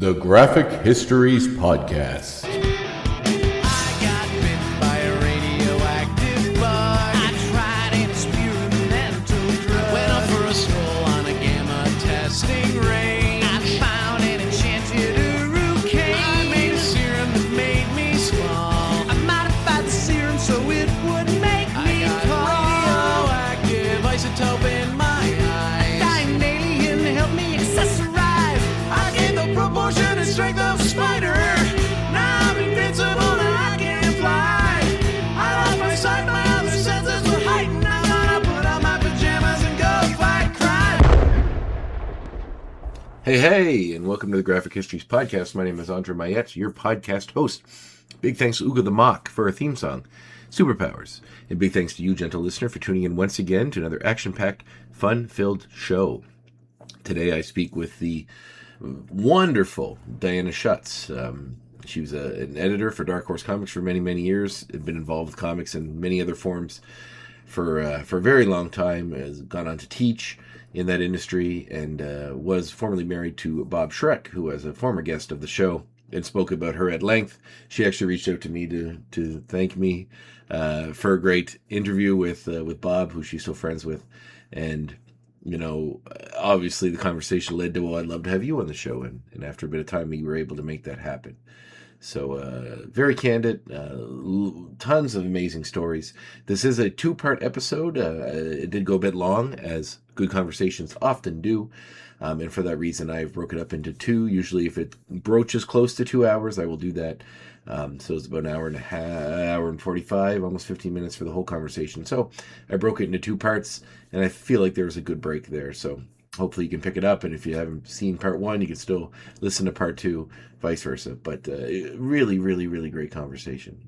The Graphic Histories Podcast. I got bit by a radioactive bug. I tried an experimental drug. Went up for a stroll on a gamma testing range. I found an enchanted hurricane. I made a serum that made me small. I modified the serum so it would make me tall. Radioactive isotope in my eyes. Dying alien helped me accessorize. I gained the proportion and strength of a spider. Now I'm invincible and I can fly. I lost my sight, my other senses were heightened. I'm gonna put on my pajamas and go fight crime. Hey, and welcome to the Graphic Histories Podcast. My name is Andre Mayette, your podcast host. Big thanks to Uga the Mock for our theme song, Superpowers. And big thanks to you, gentle listener, for tuning in once again to another action-packed, fun-filled show. Today I speak with the wonderful Diana Schutz. She was an editor for Dark Horse Comics for many, many years. Had been involved with comics in many other forms for a very long time. Has gone on to teach in that industry and was formerly married to Bob Schreck, who was a former guest of the show and spoke about her at length. She actually reached out to me to thank me for a great interview with Bob, who she's still friends with, and you know, obviously the conversation led to, well, I'd love to have you on the show. And after a bit of time, we were able to make that happen. So very candid, tons of amazing stories. This is a two-part episode. It did go a bit long, as good conversations often do. And for that reason, I've broken it up into two. Usually if it broaches close to 2 hours, I will do that. So it's about an hour and a half, hour and 45, almost 15 minutes for the whole conversation. So I broke it into two parts, and I feel like there was a good break there. So hopefully you can pick it up. And if you haven't seen part one, you can still listen to part two, vice versa. But really, really, really great conversation.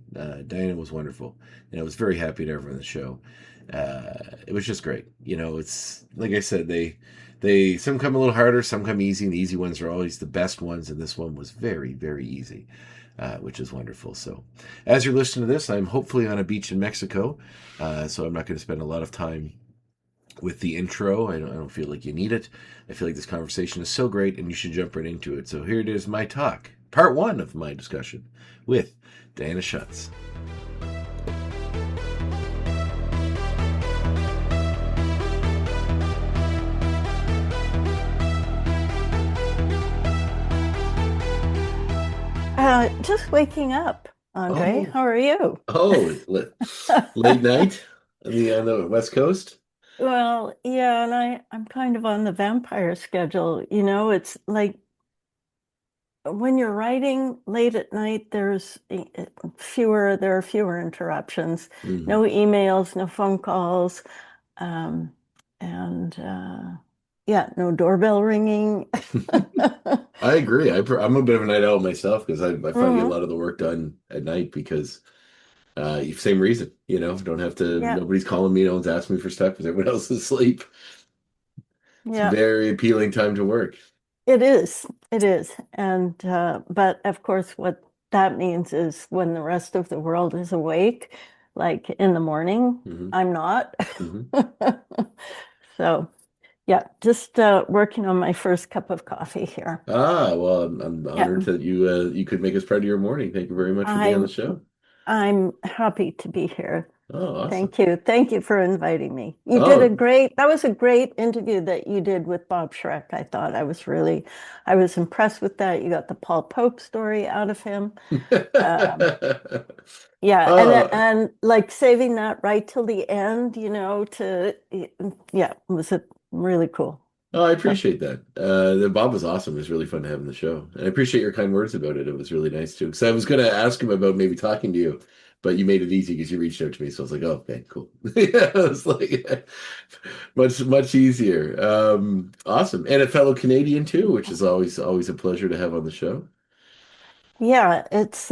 Diana was wonderful, and I was very happy to have her on the show. It was just great. You know, it's like I said, they some come a little harder, some come easy, and the easy ones are always the best ones. And this one was very, very easy. Which is wonderful. So as you're listening to this, I'm hopefully on a beach in Mexico, so I'm not going to spend a lot of time with the intro. I don't feel like you need it. I feel like this conversation is so great, and you should jump right into it. So here it is, my talk, part one of my discussion with Diana Schutz. Just waking up, Andre. How are you? Oh, late night on the West Coast? Well, yeah, and I'm kind of on the vampire schedule. You know, it's like when you're writing late at night, there are fewer interruptions, Mm-hmm. no emails, no phone calls, and yeah, no doorbell ringing. I agree. I'm a bit of a night owl myself because I find get a lot of the work done at night because same reason, you know, don't have to, Yeah. nobody's calling me, no one's asking me for stuff because everyone else is asleep. It's Yeah. a very appealing time to work. It is. And but of course, what that means is when the rest of the world is awake, like in the morning, Mm-hmm. I'm not. Mm-hmm. So, yeah, just working on my first cup of coffee here. Well, I'm honored that you could make us part of your morning. Thank you very much for being on the show. I'm happy to be here. Oh, awesome. Thank you for inviting me. That was a great interview that you did with Bob Schreck. I thought I was impressed with that. You got the Paul Pope story out of him. Yeah, and like saving that right till the end, you know, was really cool. Oh, I appreciate that. Bob was awesome. It was really fun to have him on the show. And I appreciate your kind words about it. It was really nice too. Because I was going to ask him about maybe talking to you, but you made it easy because you reached out to me. So I was like, oh, okay, cool. Yeah, it was like much easier. Awesome. And a fellow Canadian too, which is always a pleasure to have on the show. Yeah, it's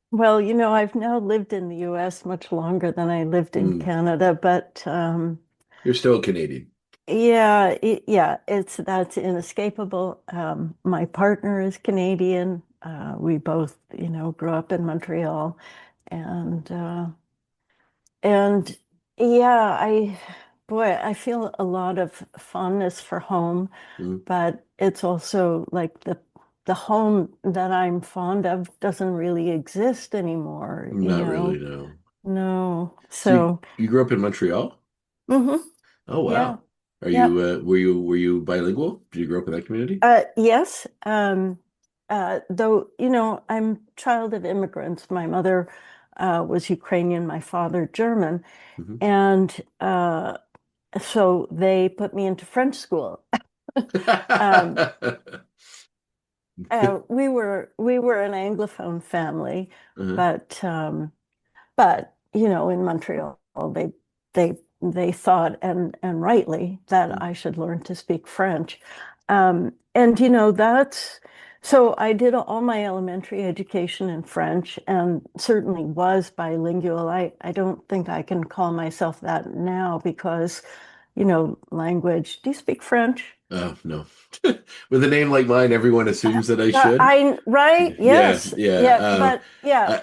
well, you know, I've now lived in the US much longer than I lived in Canada, but you're still Canadian. Yeah, that's inescapable. My partner is Canadian. We both, you know, grew up in Montreal, and yeah, I feel a lot of fondness for home, but it's also like the home that I'm fond of doesn't really exist anymore, Not really, no. No. So So, you grew up in Montreal? hmm Oh yeah, wow. Are yeah. you were you bilingual? Did you grow up in that community? Yes. Though, I'm child of immigrants. My mother was Ukrainian, my father German, Hmm. and so they put me into French school. Um, we were an Anglophone family, Uh-huh. but in Montreal, they they thought, and rightly, that I should learn to speak French. And that's so I did all my elementary education in French and certainly was bilingual. I don't think I can call myself that now because, language. Do you speak French? Oh no. With a name like mine, everyone assumes that I should. Right? Yeah, Yes. yeah. Yeah. But yeah.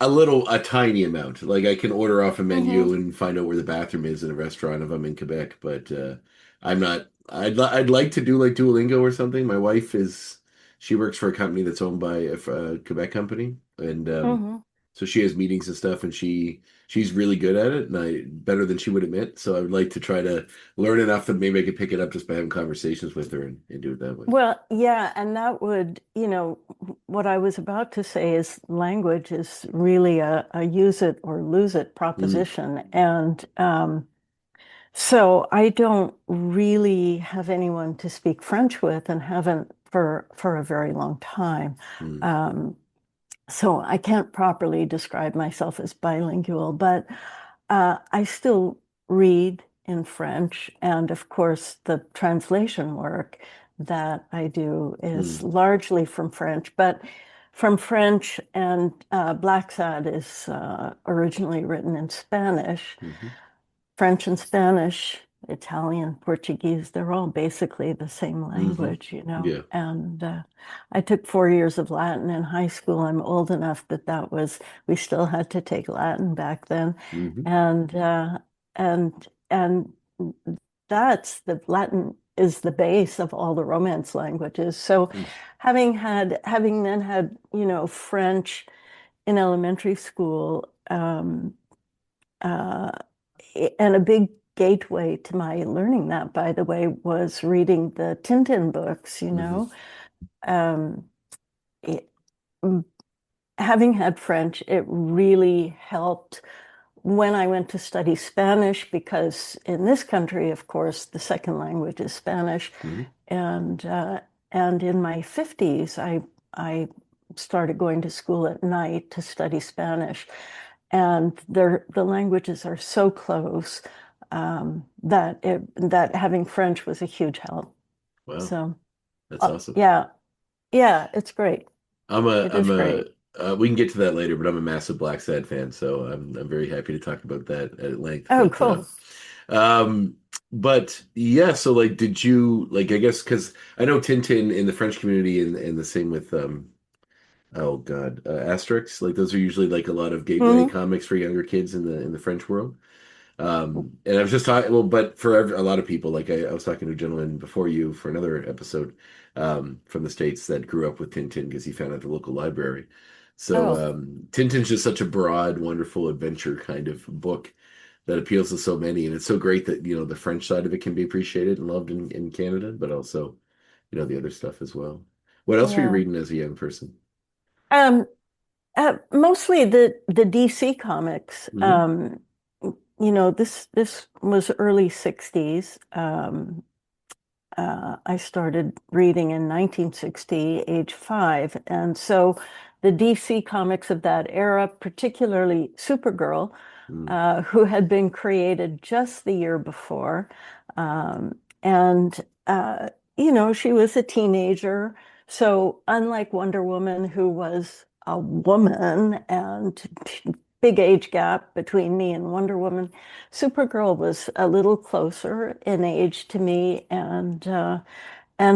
A tiny amount. Like I can order off a Hmm. menu and find out where the bathroom is in a restaurant if I'm in Quebec, but I'm not. I'd like to do like Duolingo or something. My wife is she works for a company that's owned by a Quebec company, and Hmm. so she has meetings and stuff, and she's really good at it, and I better than she would admit. So I would like to try to learn enough that maybe I could pick it up just by having conversations with her and do it that way. Well, yeah, and that would, what I was about to say is language is really a use it or lose it Mm, proposition. And so I don't really have anyone to speak French with and haven't for a very long time. mm, Um, so I can't properly describe myself as bilingual, but I still read in French. And of course, the translation work that I do is mm, largely from French, but from French, and Blacksad is originally written in Spanish. mhm, French and Spanish, Italian, Portuguese, they're all basically the same mhm. language. Yeah. And I took 4 years of Latin in high school. I'm old enough we still had to take Latin back then. Hmm. And and that's the Latin is the base of all the Romance languages. So having then had, French in elementary school, uh, and a big gateway to my learning that, by the way, was reading the Tintin books. Hmm. Um, it- Having had French, it really helped when I went to study Spanish, because in this country, of course, the second language is Spanish. Hmm. And in my 50s, I started going to school at night to study Spanish. And the languages are so close, that having French was a huge help. Wow, So that's awesome. yeah, yeah, it's great. I'm a It I'm is a great. we can get to that later, but I'm a massive Blacksad fan, so I'm very happy to talk about that at length. Oh, cool. Um, but yeah, so like, did you like? I guess because I know Tintin in the French community, and the same with oh God, Asterix. Like those are usually like a lot of gateway Mhm. comics for younger kids in the French world. And I was just talking, well, but for a lot of people, like I was talking to a gentleman before you for another episode from the States that grew up with Tintin because he found it at the local library. So Oh, Tintin's just such a broad, wonderful adventure kind of book that appeals to so many. And it's so great that, the French side of it can be appreciated and loved in Canada, but also, the other stuff as well. What else were you yeah. reading as a young person? Um, Mostly the DC comics. Hmm. This was early 60s. I started reading in 1960, age 5. And so the DC comics of that era, particularly Supergirl, Mm. who had been created just the year before. And, she was a teenager. So unlike Wonder Woman, who was a woman, and big age gap between me and Wonder Woman, Supergirl was a little closer in age to me, and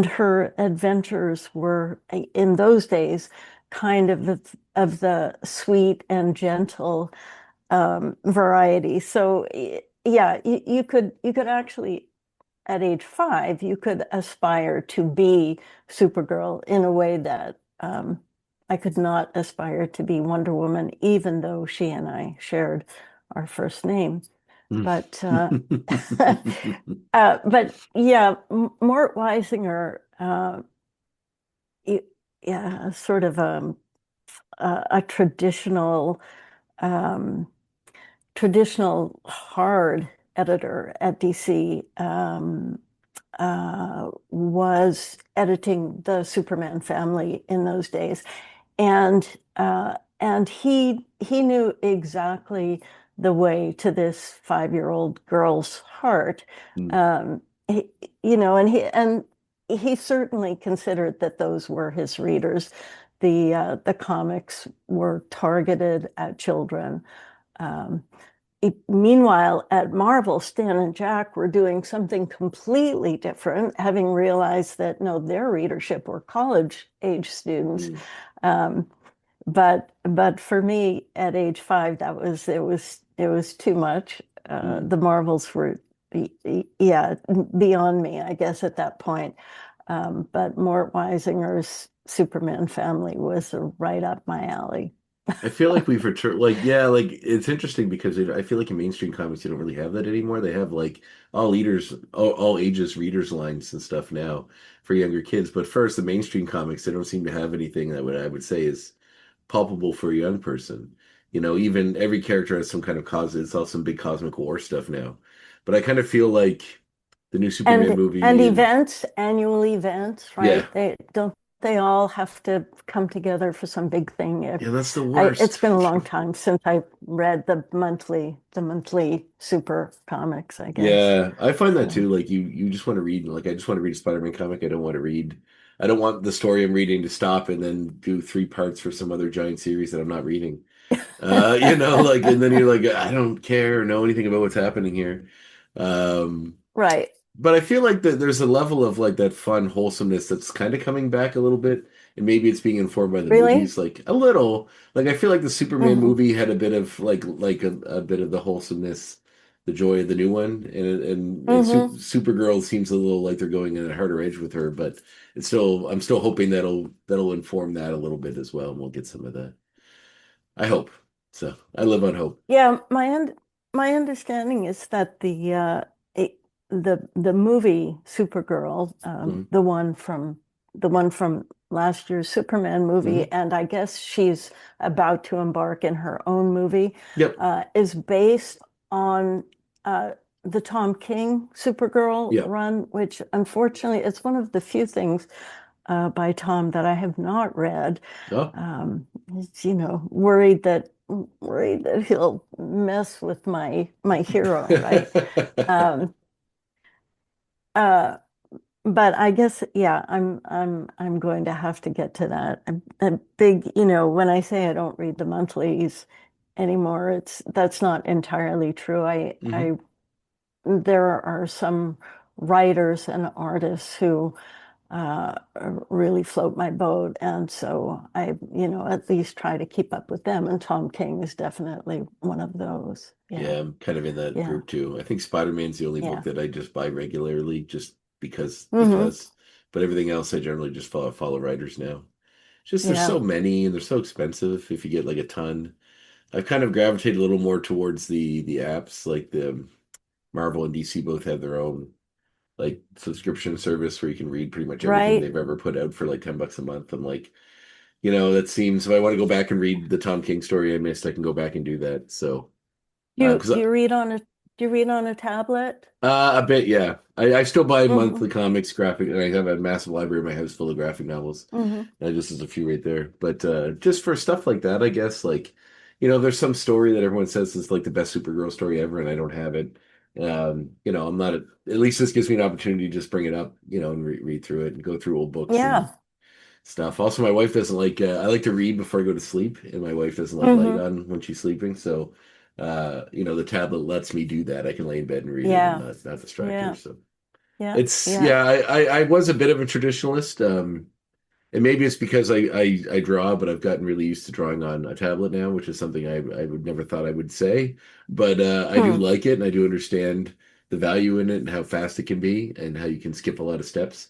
her adventures were, in those days, kind of the sweet and gentle variety. So yeah, you could actually at age 5, you could aspire to be Supergirl in a way that I could not aspire to be Wonder Woman, even though she and I shared our first name. But but yeah, Mort Weisinger, yeah, sort of a um, traditional hard editor at DC, was editing the Superman family in those days, and he knew exactly the way to this 5-year-old girl's heart. He, and he certainly considered that those were his readers. The comics were targeted at children. Um, Meanwhile, at Marvel, Stan and Jack were doing something completely different, having realized that no, their readership were college-age students. But for me, at age 5, it was too much. The Marvels were, yeah, beyond me, I guess, at that point. But Mort Weisinger's Superman family was right up my alley. I feel like we've returned, like, yeah, like it's interesting because I feel like in mainstream comics you don't really have that anymore. They have like all ages readers lines and stuff now for younger kids. But first, the mainstream comics, they don't seem to have anything that I would say is palpable for a young person. Even every character has some kind of cause. It's all some big cosmic war stuff now. But I kind of feel like the new Superman movie and events, annual events, right? Yeah. They all have to come together for some big thing. Yeah, that's the worst. It's been a long time since I read the monthly super comics, I guess. Yeah, I find that too. Like you just want to read, like I just want to read a Spider-Man comic. I don't want the story I'm reading to stop and then do 3 parts for some other giant series that I'm not reading. Like, and then you're like, I don't care or know anything about what's happening here. Right. But I feel like there's a level of like that fun wholesomeness that's kind of coming back a little bit, and maybe it's being informed by the movies, like a little. Like I feel like the Superman movie had a bit of like a bit of the wholesomeness, the joy of the new one, and Supergirl seems a little like they're going in a harder edge with her, but I'm still hoping that'll inform that a little bit as well, and we'll get some of that. I hope so. I live on hope. Yeah, my understanding is that the movie Supergirl, the one from last year's Superman movie, and I guess she's about to embark in her own movie, is based on the Tom King Supergirl run, which unfortunately it's one of the few things by Tom that I have not read. It's, worried that he'll mess with my hero, right? But I guess, yeah, I'm going to have to get to that. A big, when I say I don't read the monthlies anymore, that's not entirely true. There are some writers and artists who really float my boat, and so I, at least try to keep up with them. And Tom King is definitely one of those. Yeah, I'm kind of in that group too. I think Spider-Man's the only book that I just buy regularly, just because. But everything else, I generally just follow writers now. Just there's so many, and they're so expensive if you get like a ton. I've kind of gravitated a little more towards the apps, like the Marvel and DC both have their own like subscription service where you can read pretty much everything they've ever put out for like $10 a month. I'm like, that seems, if I want to go back and read the Tom King story I missed, I can go back and do that. So do you read on a tablet? A bit, yeah. I still buy monthly comics, graphic, and I have a massive library in my house full of graphic novels. And there's a few right there. But just for stuff like that, I guess, like, there's some story that everyone says is like the best Supergirl story ever, and I don't have it. I'm not, at least this gives me an opportunity to just bring it up, and read through it and go through old books and stuff. Also, my wife doesn't like, I like to read before I go to sleep, and my wife doesn't like light on when she's sleeping. So, the tablet lets me do that. I can lay in bed and read it and not distract her. So I was a bit of a traditionalist. And maybe it's because I draw, but I've gotten really used to drawing on a tablet now, which is something I would never thought I would say. But I do like it, and I do understand the value in it and how fast it can be and how you can skip a lot of steps.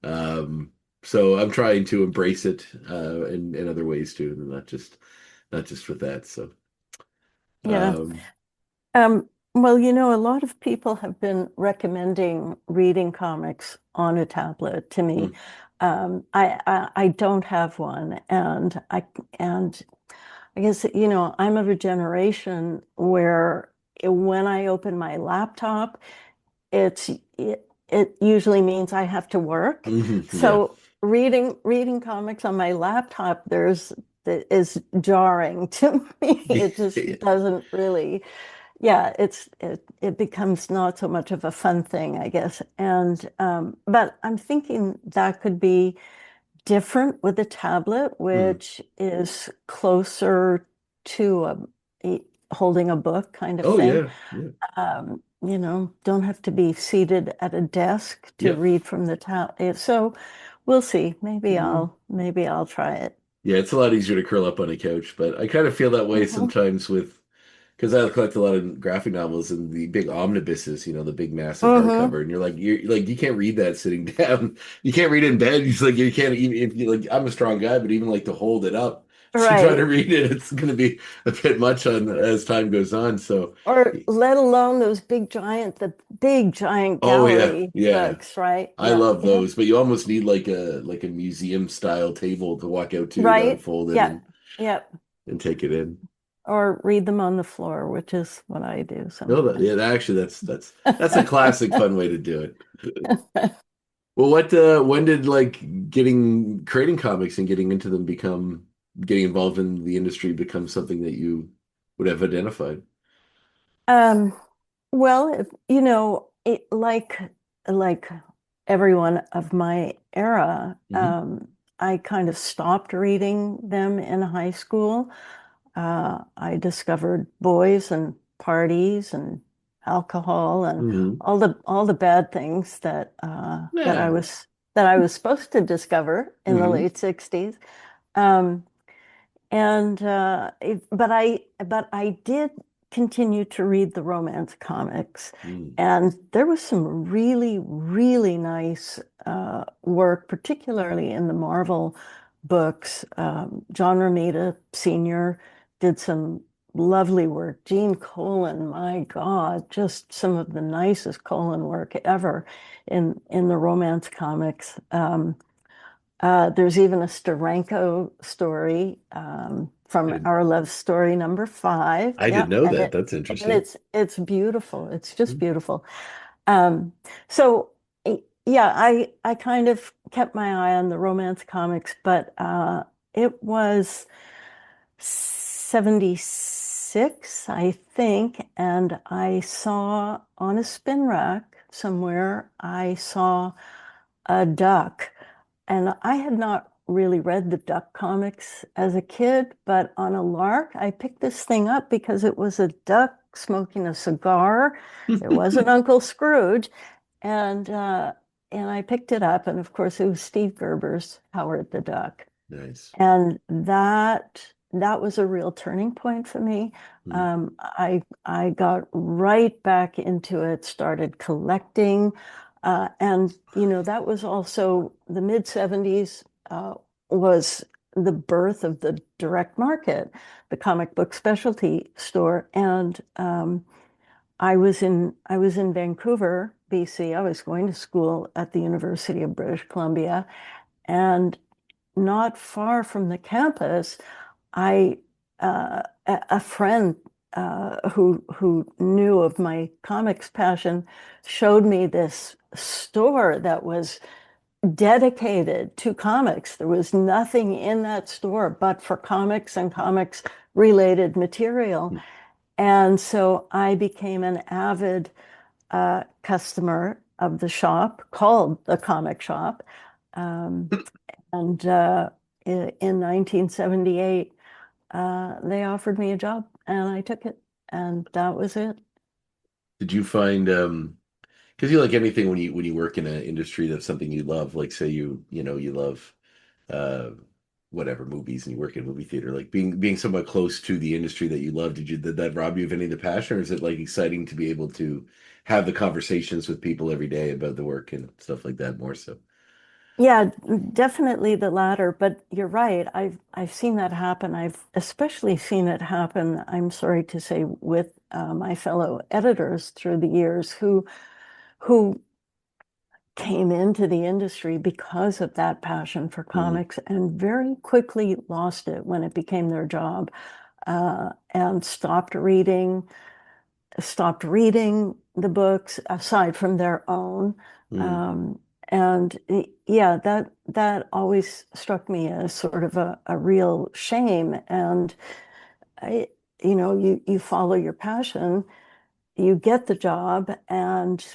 Um, so I'm trying to embrace it in other ways too, and not just with that. So Yeah. um, Well, a lot of people have been recommending reading comics on a tablet to me. mm, I don't have one, and I guess, I'm of a generation where when I open my laptop, it's it usually means I have to work. yeah. So reading comics on my laptop, is jarring to me. It just doesn't really, yeah, it becomes not so much of a fun thing, I guess. And but I'm thinking that could be different with a tablet, Mm. which is closer to holding a book kind of Oh thing. yeah, yeah, Don't have to be seated at a desk to yep. read from the tablet. So we'll see. Mm. Maybe I'll try it. Yeah, it's a lot easier to curl up on a couch, but I kind of feel that way Mhm. sometimes with because I collect a lot of graphic novels and the big omnibuses, the big massive Hmm. hardcover, and you're like you can't read that sitting down. You can't read it in bed. It's like you can't even if you like I'm a strong guy, but even like to hold it up to try to Right. read it, it's going to be a bit much on as time goes on. So, Or let alone the big giant oh yeah, gallery yeah. books, right? I Yeah. love Yeah. those, but you almost need like a museum style table to walk out to Right. unfold it Yeah. Yeah. and take it in. Or read them on the floor, which is what I do No, sometimes. actually that's a classic fun way to do it. Well, when did like getting creating comics and getting into them become getting involved in the industry become something that you would have identified? Um, well, like everyone of my era, Hmm. I kind of stopped reading them in high school. I discovered boys and parties and alcohol and Hmm. all the bad things Yeah. that I was supposed to discover in the Hmm. late 60s. Um, and but I did continue to read the romance comics, Mm. and there was some really, really nice work, particularly in the Marvel books. John Romita Sr. did some lovely work. Gene Colan, my God, just some of the nicest Colan work ever in the romance comics. There's even a Steranko story from I, Our Love Story #5. I Yeah, didn't know and that. it That's and interesting. it's beautiful. It's just beautiful. So yeah, I kind of kept my eye on the romance comics, but it was 76, I think, and I saw on a spin rack somewhere, I saw a duck. And I had not really read the duck comics as a kid, but on a lark, I picked this thing up because it was a duck smoking a cigar. It wasn't Uncle Scrooge. And uh, and I picked it up, and of course it was Steve Gerber's Howard the Duck. Nice. And that was a real turning point for me. Mm. I got right back into it, started collecting, and that was also the mid 70s was the birth of the direct market, the comic book specialty store, and I was in Vancouver, BC. I was going to school at the University of British Columbia, and not far from the campus, I a friend who knew of my comics passion showed me this store that was dedicated to comics. There was nothing in that store but for comics and comics related material. And so I became an avid customer of the shop called the Comic Shop. Um, and in 1978, they offered me a job and I took it. And that was it. Did you find because you like anything when you work in an industry that's something you love, like say you love uh whatever movies and you work in movie theater, like being somewhat close to the industry that you love, did that rob you of any of the passion, or is it like exciting to be able to have the conversations with people every day about the work and stuff like that more so? Yeah, definitely the latter, but you're right. I've seen that happen. I've especially seen it happen, I'm sorry to say, with my fellow editors through the years who came into the industry because of that passion for Mm, comics and very quickly lost it when it became their job, and stopped reading the books aside from their own. mm, Um, and yeah, that always struck me as sort of a real shame. And I, you follow your passion, you get the job, and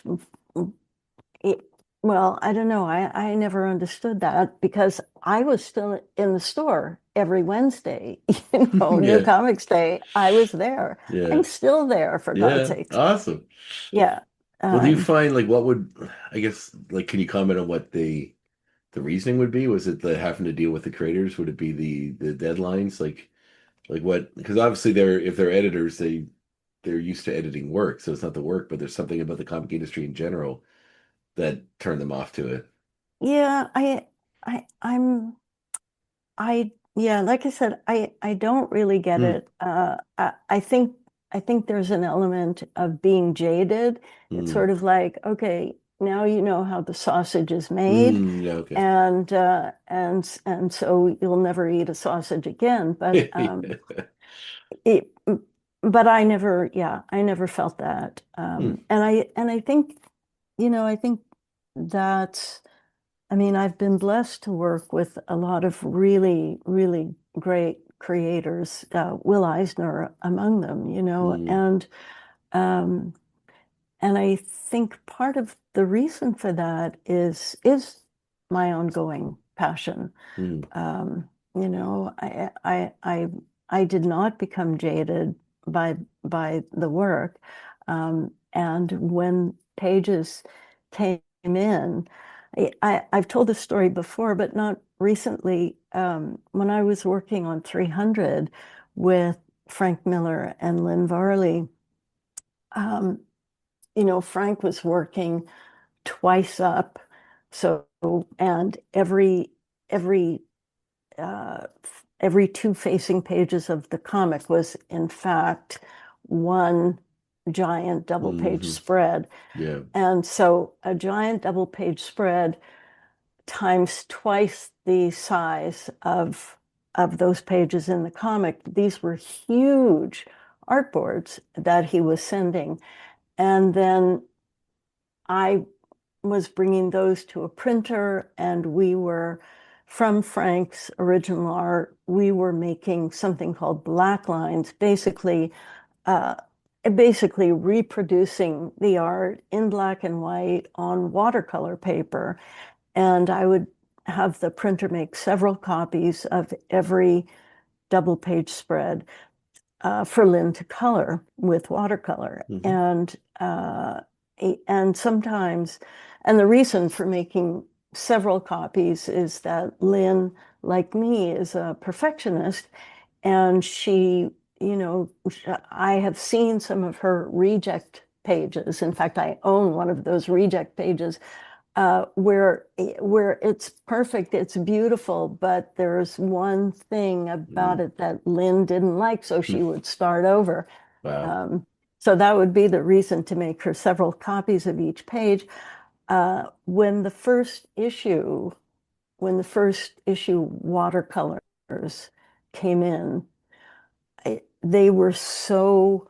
it, well, I don't know. I never understood that because I was still in the store every Wednesday, New yeah, Comics Day. I was there. yeah, I'm still there, for God's yeah, sakes. awesome. Yeah. Well, do you Um, find like what would, I guess, like, can you comment on what the reasoning would be? Was it the having to deal with the creators? Would it be the deadlines? Like what? Because obviously they're if they're editors, they're used to editing work, so it's not the work, but there's something about the comic industry in general that turned them off to it. yeah, I'm, yeah, like I said, I don't really get Hmm. it. I think there's an element of being jaded. It's Hmm. sort of like, okay, now you know how the sausage is made, Hmm. Yeah. Okay. and so you'll never eat a sausage again. Yeah. It, but I never, yeah, I never felt that. Hmm. And I think, I think that's, I mean, I've been blessed to work with a lot of really, really great creators, Will Eisner among them, Hmm. um, and I think part of the reason for that is my ongoing passion. Hmm. Um, I did not become jaded by the work, and when pages came in, I've told this story before, but not recently. When I was working on 300 with Frank Miller and Lynn Varley, um, Frank was working twice up, so and every uh, every two facing pages of the comic was, in fact, one giant double page Hmm. spread. Yeah. And so a giant double page spread times twice the size of those pages in the comic. These were huge artboards that he was sending. And then I was bringing those to a printer, and we were, from Frank's original art, we were making something called black lines, uh, basically reproducing the art in black and white on watercolor paper. And I would have the printer make several copies of every double page spread, for Lynn to color with watercolor. Hmm. And sometimes, and the reason for making several copies is that Lynn, like me, is a perfectionist, and you know, I have seen some of her reject pages. In fact, I own one of those reject pages, where it's perfect, it's beautiful, but there's one thing about Hmm. it that Lynn didn't like, so she would start over. Wow. Um, so that would be the reason to make her several copies of each page. When the first issue watercolors came in, they were so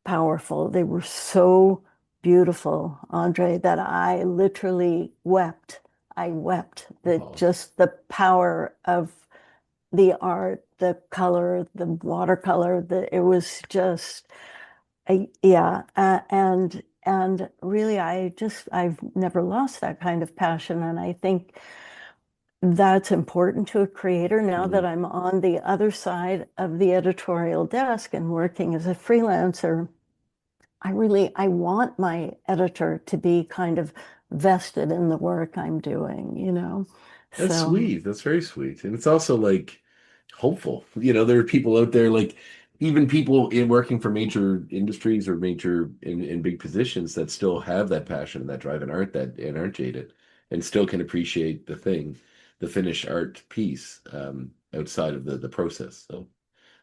powerful. They were so beautiful, Andre, that I literally wept. I wept that Oh. just the power of the art, the color, the watercolor, it was just, yeah. And really, I've never lost that kind of passion. And I think that's important to a creator now that Hmm. I'm on the other side of the editorial desk and working as a freelancer. I want my editor to be kind of vested in the work I'm doing. That's So sweet. That's very sweet. And it's also like hopeful. There are people out there like even people in working for major industries or major in big positions that still have that passion and that drive and aren't jaded and still can appreciate the finished art piece outside of the process. So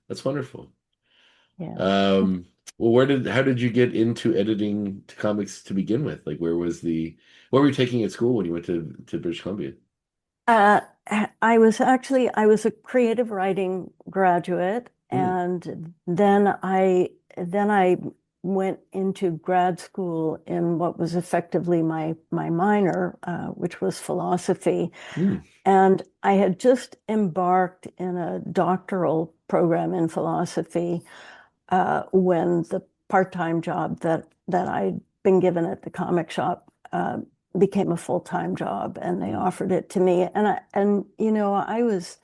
that's wonderful. yeah. Um, well, how did you get into editing to comics to begin with? Like, what were you taking at school when you went to British Columbia? Uh, I was a creative writing graduate, Hmm. and then I went into grad school in what was effectively my minor, which was philosophy. Hmm. And I had just embarked in a doctoral program in philosophy when the part-time job that I'd been given at the comic shop became a full-time job, and they Hmm. offered it to me. And I was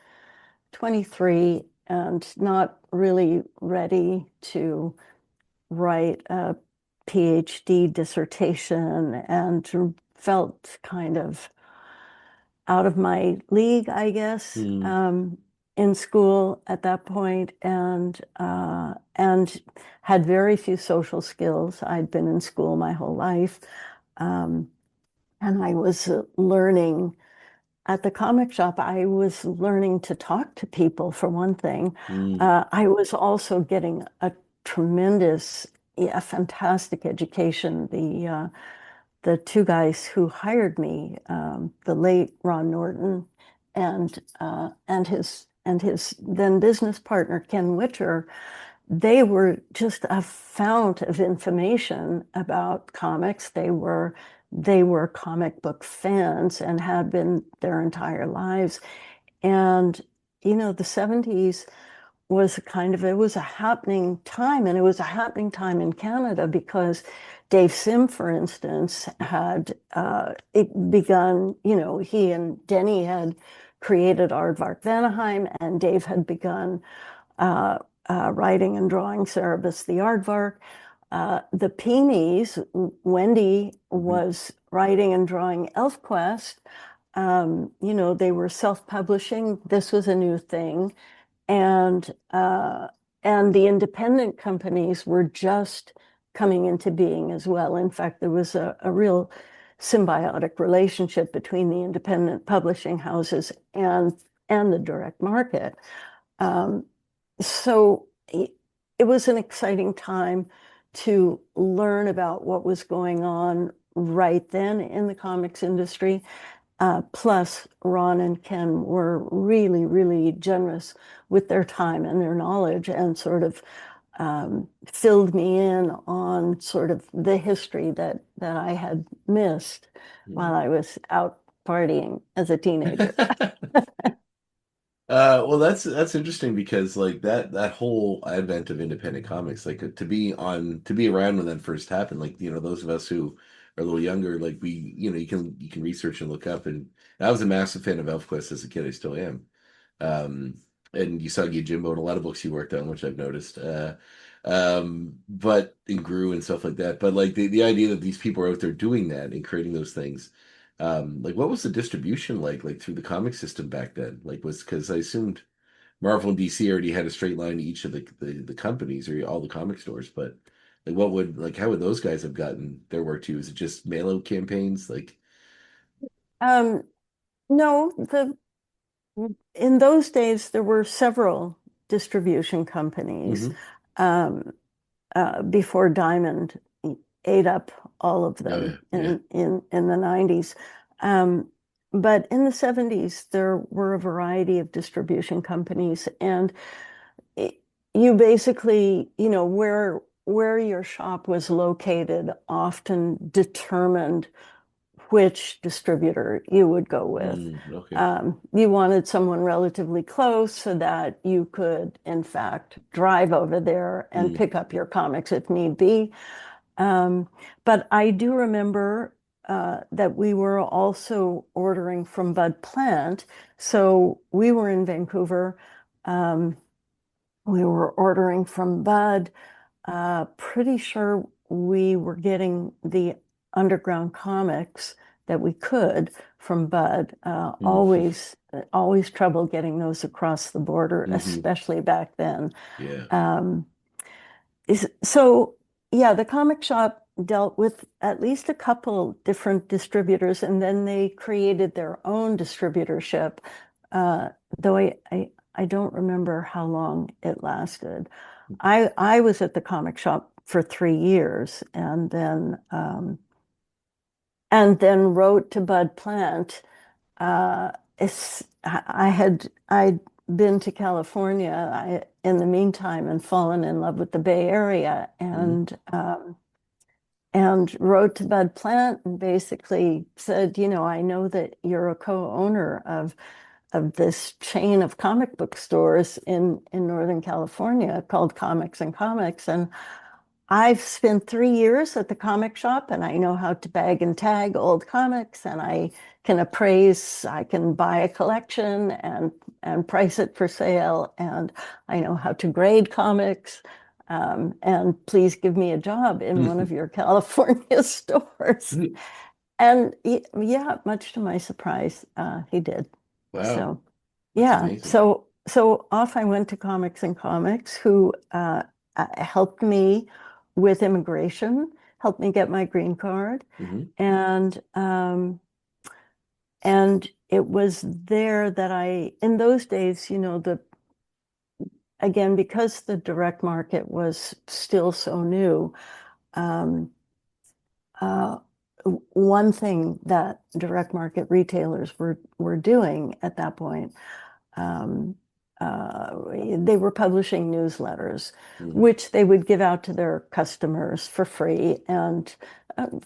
23 and not really ready to write a PhD dissertation, and felt kind of out of my league, I guess, Hmm. in school at that point, and had very few social skills. I'd been in school my whole life, um, and I was learning at the comic shop. I was learning to talk to people, for one thing. Hmm. I was also getting a tremendous, yeah, fantastic education. The two guys who hired me, the late Ron Norton and his then business partner Ken Witcher, they were just a fount of information about comics. They were comic book fans and had been their entire lives. And the 70s it was a happening time, and it was a happening time in Canada because Dave Sim, for instance, had it begun, he and Denny had created Aardvark Vanaheim, and Dave had begun uh, writing and drawing Cerebus the Aardvark. The Peonies, Wendy Mhm. was writing and drawing ElfQuest. They were self-publishing. This was a new thing, and the independent companies were just coming into being as well. In fact, there was a real symbiotic relationship between the independent publishing houses and the direct market. Um, so it was an exciting time to learn about what was going on right then in the comics industry. Plus, Ron and Ken were really, really generous with their time and their knowledge, and sort of filled me in on sort of the history that I had missed while I was out partying as a teenager. Well, that's interesting because like that whole advent of independent comics, like to be around when that first happened, like those of us who are a little younger, like you can research and look up, and I was a massive fan of ElfQuest as a kid. I still am. Um, and Usagi Yojimbo and a lot of books you worked on, which I've noticed. But and grew and stuff like that. But like the idea that these people are out there doing that and creating those things. Like what was the distribution like through the comic system back then? Like was because I assumed Marvel and DC already had a straight line to each of the companies or all the comic stores, but like how would those guys have gotten their work to you? Is it just mail out campaigns? Like Um, no, in those days there were several distribution companies. hmm Um, Before Diamond ate up all of Oh yeah, them yeah. in the 90s. Um, but in the 70s, there were a variety of distribution companies, and it, you basically, where your shop was located often determined which distributor you would go with. Okay. You wanted someone relatively close so that you could, in fact, drive over there and Mm, pick up your comics if need be. Um, but I do remember that we were also ordering from Bud Plant. So we were in Vancouver. Um, we were ordering from Bud. Pretty sure we were getting the underground comics that we could from Bud. Mm. Always trouble getting those across the border, especially back then. Yeah. Um, so yeah, the comic shop dealt with at least a couple different distributors, and then they created their own distributorship. Uh, though I don't remember how long it lasted. I was at the comic shop for 3 years, and then wrote to Bud Plant. I'd been to California in the meantime and fallen in love with the Bay Area, and wrote to Bud Plant and basically said, I know that you're a co-owner of this chain of comic book stores in Northern California called Comics and Comics. And I've spent 3 years at the comic shop, and I know how to bag and tag old comics, and I can buy a collection and price it for sale, and I know how to grade comics. And please give me a job in one of your California stores. And yeah, much to my surprise, he did. Wow. So That's yeah, amazing. so off I went to Comics and Comics, who helped me with immigration, helped me get my green card, and it was there that in those days, again, because the direct market was still so new, um, uh, one thing that direct market retailers were doing at that point, um, they were publishing newsletters, which they would give out to their customers for free, and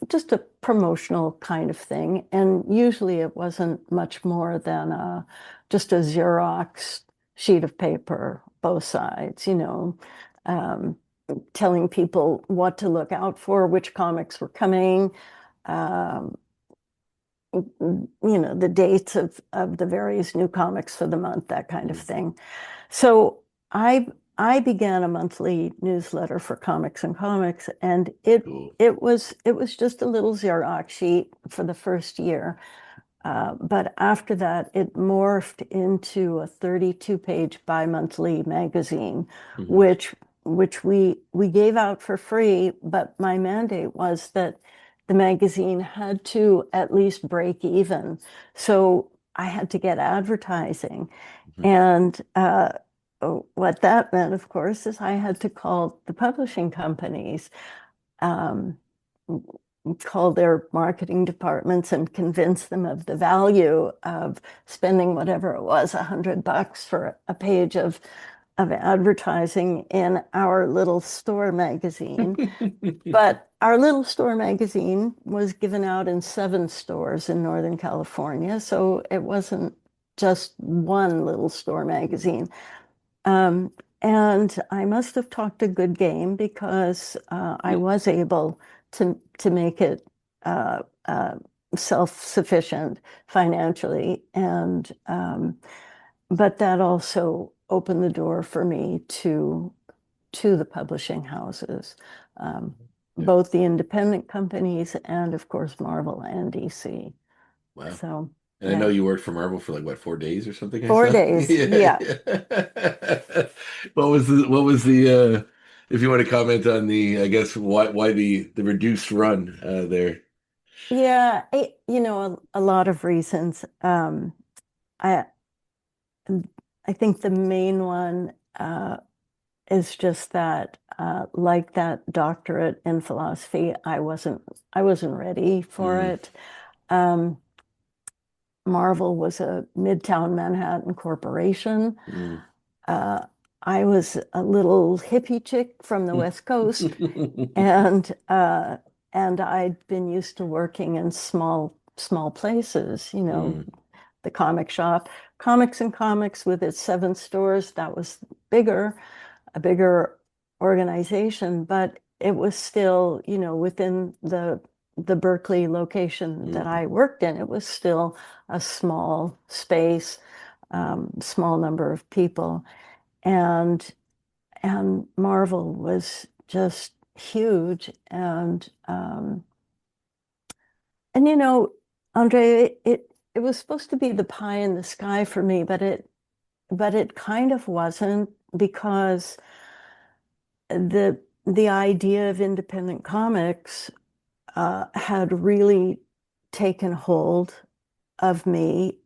just a promotional kind of thing. And usually it wasn't much more than just a Xerox sheet of paper, both sides, um, telling people what to look out for, which comics were coming, um, the dates of the various new comics for the month, that kind of thing. So I began a monthly newsletter for Comics and Comics, and Cool. it was just a little Xerox sheet for the first year. But after that, it morphed into a 32-page bi-monthly magazine, which we gave out for free. But my mandate was that the magazine had to at least break even. So I had to get advertising. And what that meant, of course, is I had to call the publishing companies, um, call their marketing departments and convince them of the value of spending whatever it was, $100 for a page of advertising in our little store magazine. But our little store magazine was given out in 7 stores in Northern California, so it wasn't just one little store magazine. And I must have talked a good game, because I was able to make it self-sufficient financially, and but that also opened the door for me to the publishing houses, both the independent companies and, of course, Marvel and DC. Wow. So And I know yeah, you worked for Marvel for like what, 4 days or something, I 4 days. saw? Yeah. Yeah. If you want to comment on I guess why the reduced run there. Yeah, a lot of reasons. I I think the main one is just that, like that doctorate in philosophy, I wasn't ready for it. Um, Marvel was a Midtown Manhattan corporation. Mm. Uh, I was a little hippie chick from the West Coast, and I'd been used to working in small places, the comic shop. Comics and Comics, with its 7 stores, that was a bigger organization, but it was still, within the Berkeley location that I worked in, it was still a small space, small number of people. And Marvel was just huge. And Andre, it was supposed to be the pie in the sky for me, but it kind of wasn't because the idea of independent comics had really taken hold of me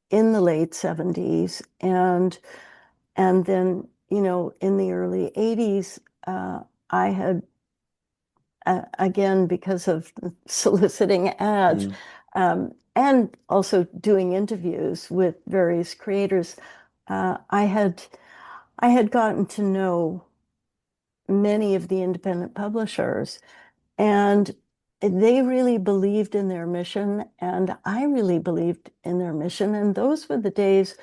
in the late 70s, and then, in the early 80s, I had, again, because of soliciting ads, Mm. and also doing interviews with various creators, I had gotten to know many of the independent publishers, and they really believed in their mission, and I really believed in their mission. And those were the days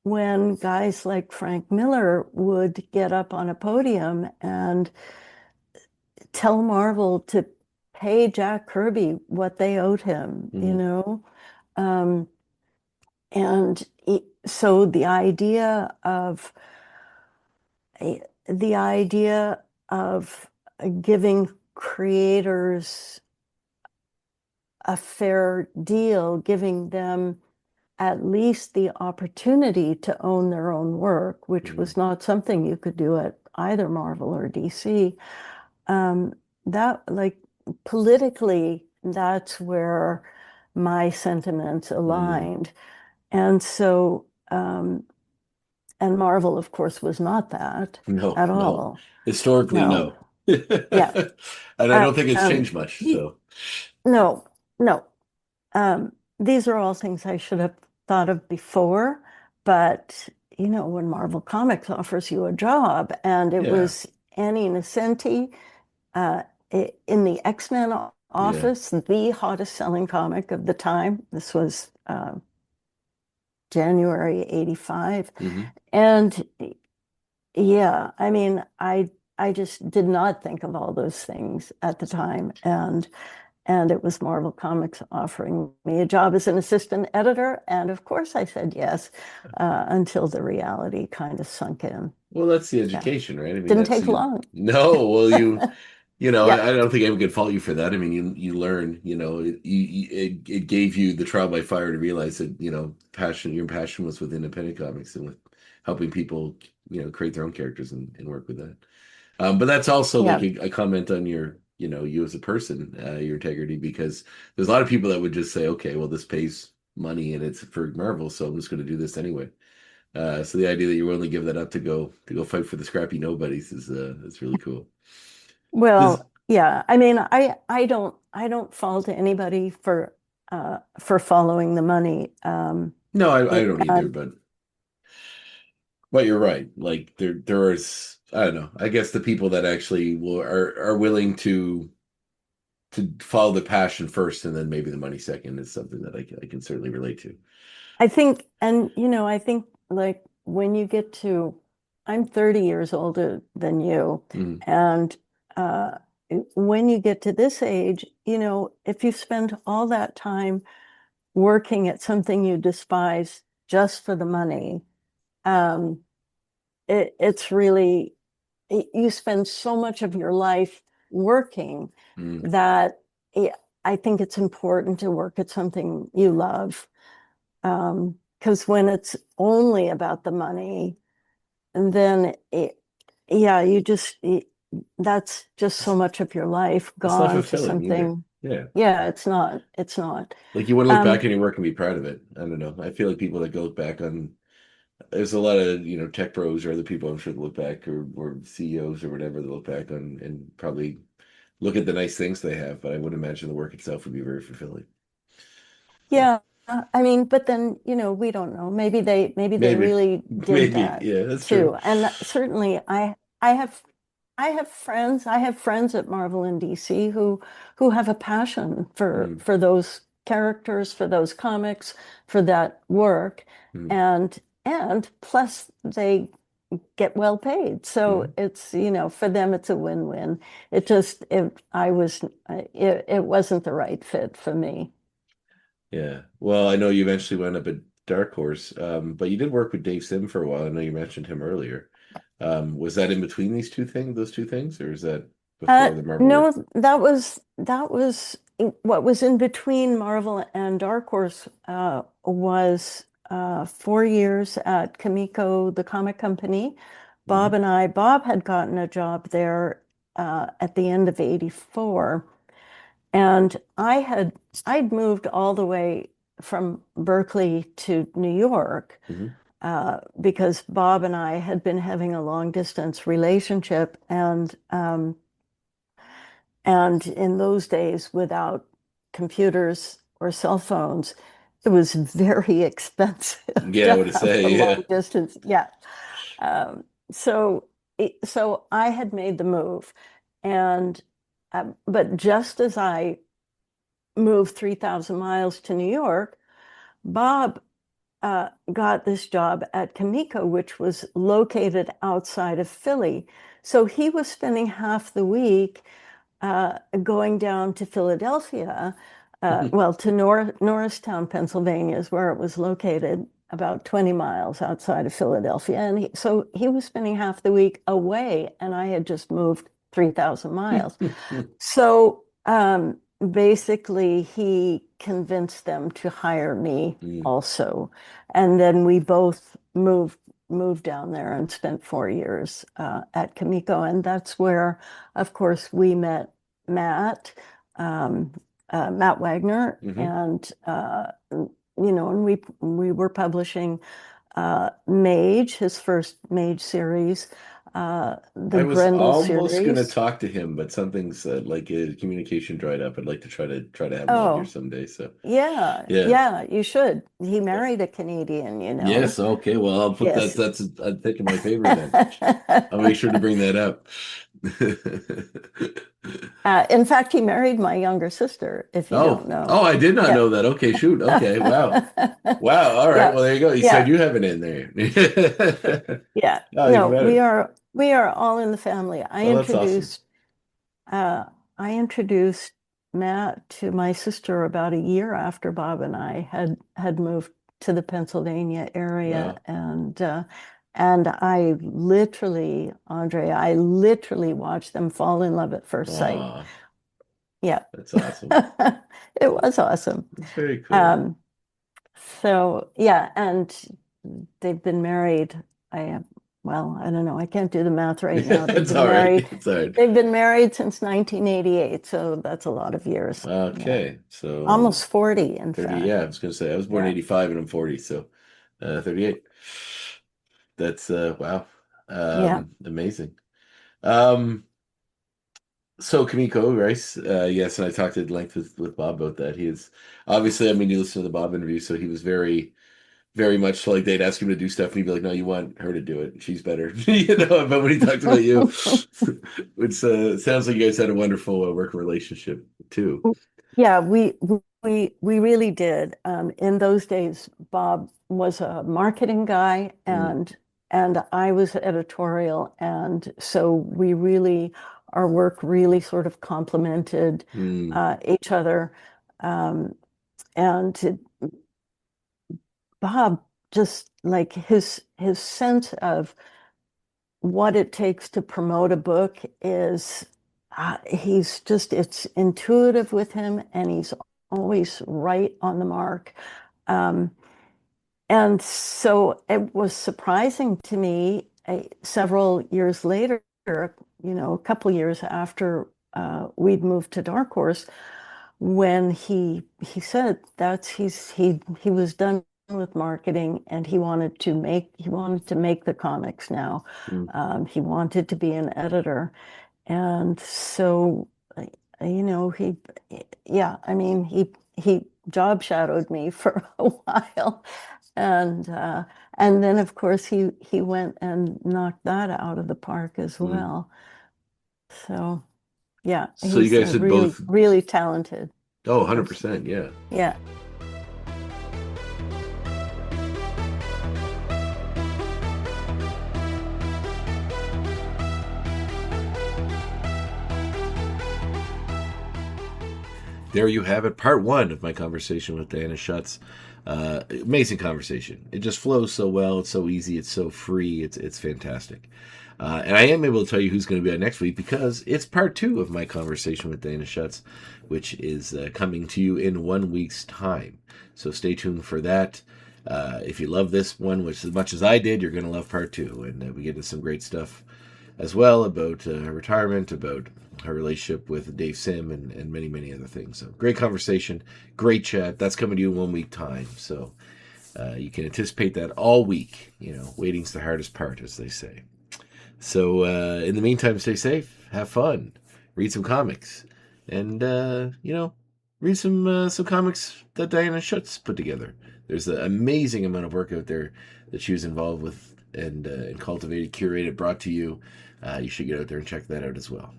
when guys like Frank Miller would get up on a podium and tell Marvel to pay Jack Kirby what they owed him, Mm. Um, and so the idea of giving creators a fair deal, giving them at least the opportunity to own their own work, which Mm. was not something you could do at either Marvel or DC. Um, that, like, politically, that's where my sentiments Mm. aligned. And so, and Marvel, of course, was not that No, at no. all. Historically, No. no. Yeah. And I don't think it's Um, changed much. So, no, no. These are all things I should have thought of before, but when Marvel Comics offers you a job, and it yeah, was Annie Nocenti uh, in the X-Men yeah. office, the hottest selling comic of the time. This was January '85, Hmm. and yeah, I mean, I just did not think of all those things at the time, and it was Marvel Comics offering me a job as an assistant editor. And of course, I said yes, until the reality kind of sunk in. Well, that's the Yeah, education, right? I mean, didn't that's take you. long. No, well, Yeah, I don't think anyone could fault you for that. I mean, you learn, it gave you the trial by fire to realize that, your passion was with independent comics and with helping people, create their own characters and work with that. But that's also like yeah, a comment on you as a person, your integrity, because there's a lot of people that would just say, okay, well, this pays money and it's for Marvel, so I'm just going to do this anyway. So the idea that you're willing to give that up to go fight for the scrappy nobodies is really cool. This well, yeah. I mean, I don't fault anybody for following the money. No, I don't either, And but you're right. Like there is, I don't know. I guess the people that actually are willing to follow the passion first and then maybe the money second is something that I can certainly relate to. I think like when you get to, I'm 30 years older than you, Mm. and uh, when you get to this age, if you spend all that time working at something you despise just for the money, um, it's really, you spend so much of your life working Mm. that it, I think it's important to work at something you love. Because when it's only about the money, and then yeah, that's just so much of your life It's not gone to fulfilling either. something. Yeah. Yeah, it's not. Like you want to look back Um, on your work and be proud of it. I don't know. I feel like people that go back on there's a lot of, tech pros or other people I'm sure that look back or CEOs or whatever that look back on and probably look at the nice things they have, but I would imagine the work itself would be very fulfilling. So yeah, I mean, but then, we don't know. Maybe they maybe, really did maybe, that yeah, that's true. too. And certainly I have friends at Marvel and DC who have a passion for Mm, for those characters, for those comics, for that work, mm, and plus they get well paid. So mm. it's, for them it's a win-win. It wasn't the right fit for me. Yeah. Well, I know you eventually went up at Dark Horse, but you did work with Dave Sim for a while. I know you mentioned him earlier. Was that in between those two things, or is that before the Marvel No, work? that was what was in between Marvel and Dark Horse was 4 years at Kamiko, the comic company. Bob had gotten a job there at the end of '84. And I'd moved all the way from Berkeley to New York because Bob and I had been having a long distance relationship, and in those days, without computers or cell phones, it was very expensive Yeah, I to would have say, a yeah. long distance. Yeah. So I had made the move, and but just as I moved 3,000 miles to New York, Bob got this job at Kamiko, which was located outside of Philly. So he was spending half the week going down to Philadelphia, well, to Norristown, Pennsylvania is where it was located, about 20 miles outside of Philadelphia. And so he was spending half the week away, and I had just moved 3,000 miles. So basically, he convinced them to hire me also. And then we both moved down there and spent 4 years at Kamiko. And that's where, of course, we met Matt Wagner, and and we were publishing Mage, his first Mage series, the Grendel almost series. going to talk to him, but something's like communication dried up. I'd like to try to have him on here someday. So yeah, you should. He married a Canadian, Yes, okay. Well, I'll put Yes. that's I'm thinking my favorite then. I'll make sure to bring that up. In fact, he married my younger sister, if you don't know. Oh, I did not know that. Okay, shoot. Okay, wow. Wow. All right. Yeah. Well, there you go. You said you have it in there. Yeah. Oh, No, even better. we are all in the family. That's awesome. I introduced Matt to my sister about a year after Bob and I had moved to the Pennsylvania area. Wow. And I literally, Andre, watched them fall in love at first sight. Aw, Yeah. that's awesome. It was awesome. That's very cool. So yeah, and they've been married. Well, I don't know. I can't do the math right now. It's all right. It's all right. They've been married since 1988, so that's a lot of years. Okay, Yeah. so Almost 40, in 30. fact. Yeah, I was going to say I was born in '85 and I'm 40, so 38. That's wow. Amazing. So Kamiko, right? Yes, and I talked at length with Bob about that. He is obviously, I mean, you listen to the Bob interview, so he was very, very much like they'd ask him to do stuff, and he'd be like, "No, you want her to do it. She's better." But when he talked about you, which sounds like you guys had a wonderful working relationship too. Yeah, we really did. In those days, Bob was a marketing guy, and I was editorial, and so our work really sort of complemented each other. And Bob, just like his sense of what it takes to promote a book is, it's intuitive with him, and he's always right on the mark. And so it was surprising to me several years later, a couple years after we'd moved to Dark Horse, when he said he was done with marketing and he wanted to make the comics now. He wanted to be an editor, and so he job shadowed me for a while. And then, of course, he went and knocked that out of the park as well. So, yeah, So you guys had really, both really talented. Oh, 100%, yeah. Yeah. there you have it. Part 1 of my conversation with Diana Schutz. Amazing conversation. It just flows so well. It's so easy. It's so free. It's fantastic. And I am able to tell you who's going to be on next week because it's part 2 of my conversation with Diana Schutz, which is coming to you in 1 week's time. So stay tuned for that. If you love this one, which as much as I did, you're going to love part 2. And we get into some great stuff as well about her retirement, about her relationship with Dave Sim, and many, many other things. So great conversation, great chat. That's coming to you in 1 week time. So you can anticipate that all week. Waiting's the hardest part, as they say. So in the meantime, stay safe, have fun, read some comics, and read some comics that Diana Schutz put together. There's an amazing amount of work out there that she was involved with and cultivated, curated, brought to you. You should get out there and check that out as well.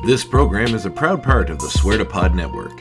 This program is a proud part of the Swear to Pod Network.